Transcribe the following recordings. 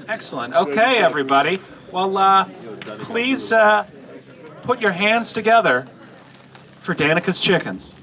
Excellent. Okay, everybody. Well, please put your hands together for Danica's Chickens.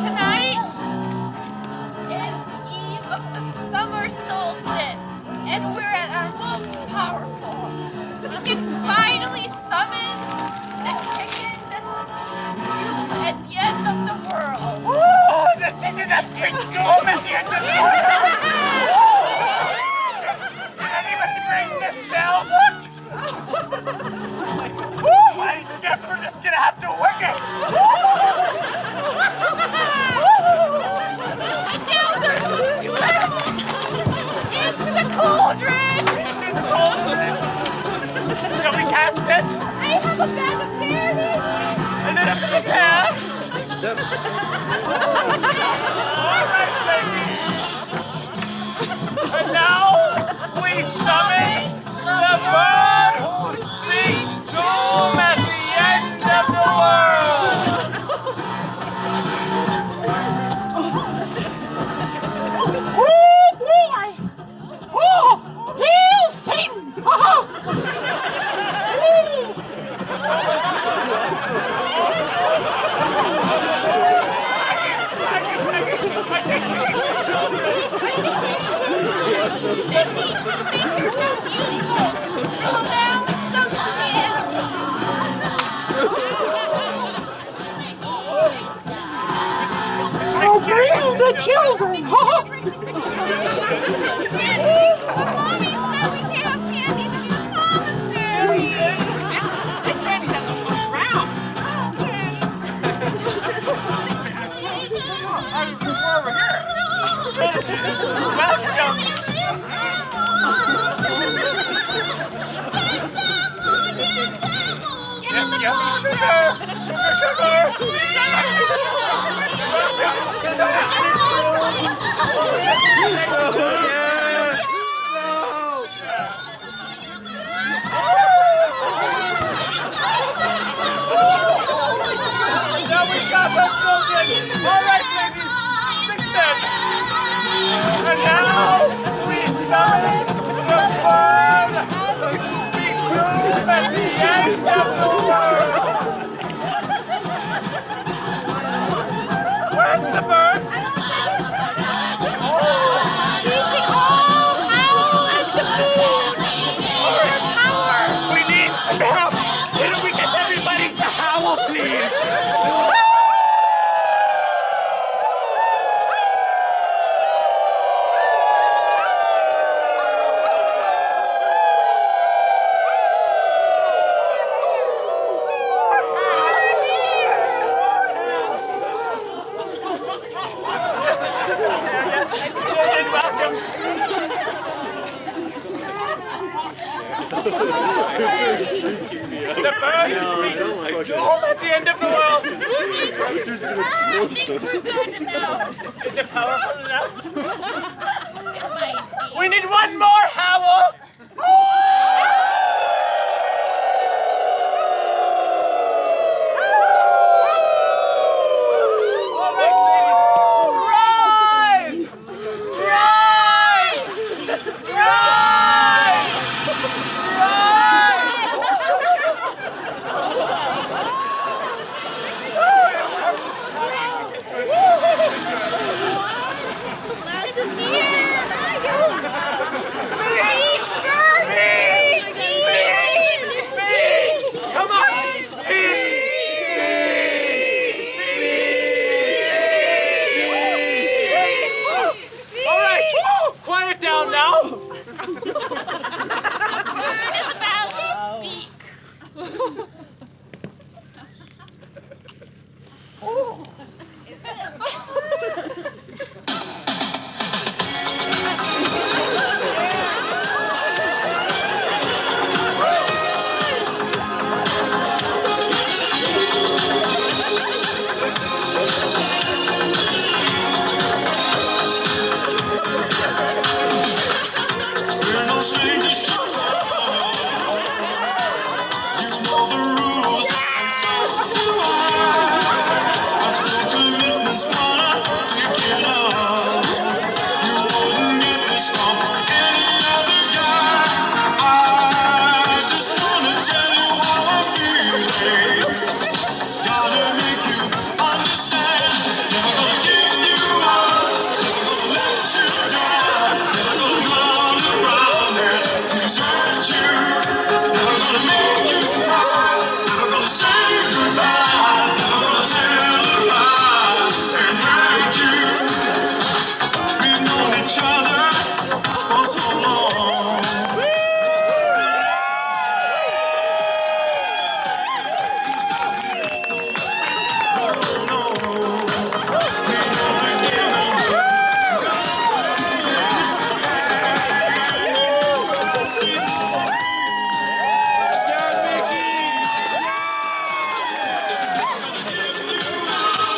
Tonight is the eve of the summer solstice, and we're at our most powerful. We can finally summon the chicken that's at the end of the world. Oh, the chicken that speaks doom at the end of the world! Did anybody ring this bell? I guess we're just gonna have to wing it! And now there's into the cauldron! Into the cauldron! Shall we cast it? I have a bag of berries! And then up to the pan? Alright, ladies! And now we summon the bird who speaks doom at the end of the world! Hail Satan! Make yourself useful! Pull down some I'll bring the children! Mommy said we can't have candy in the commissary! This candy doesn't look round. We're over here. Get in the Now we got our children. All right, ladies, sing them. And now we summon the bird who speaks doom at the end of the world. Where's the bird? We should all howl at the moon! Power! We need some help. Can we get everybody to howl, please? Children, welcome. The bird who speaks doom at the end of the world. I think we're good enough. Is it powerful enough? It might be. We need one more howl.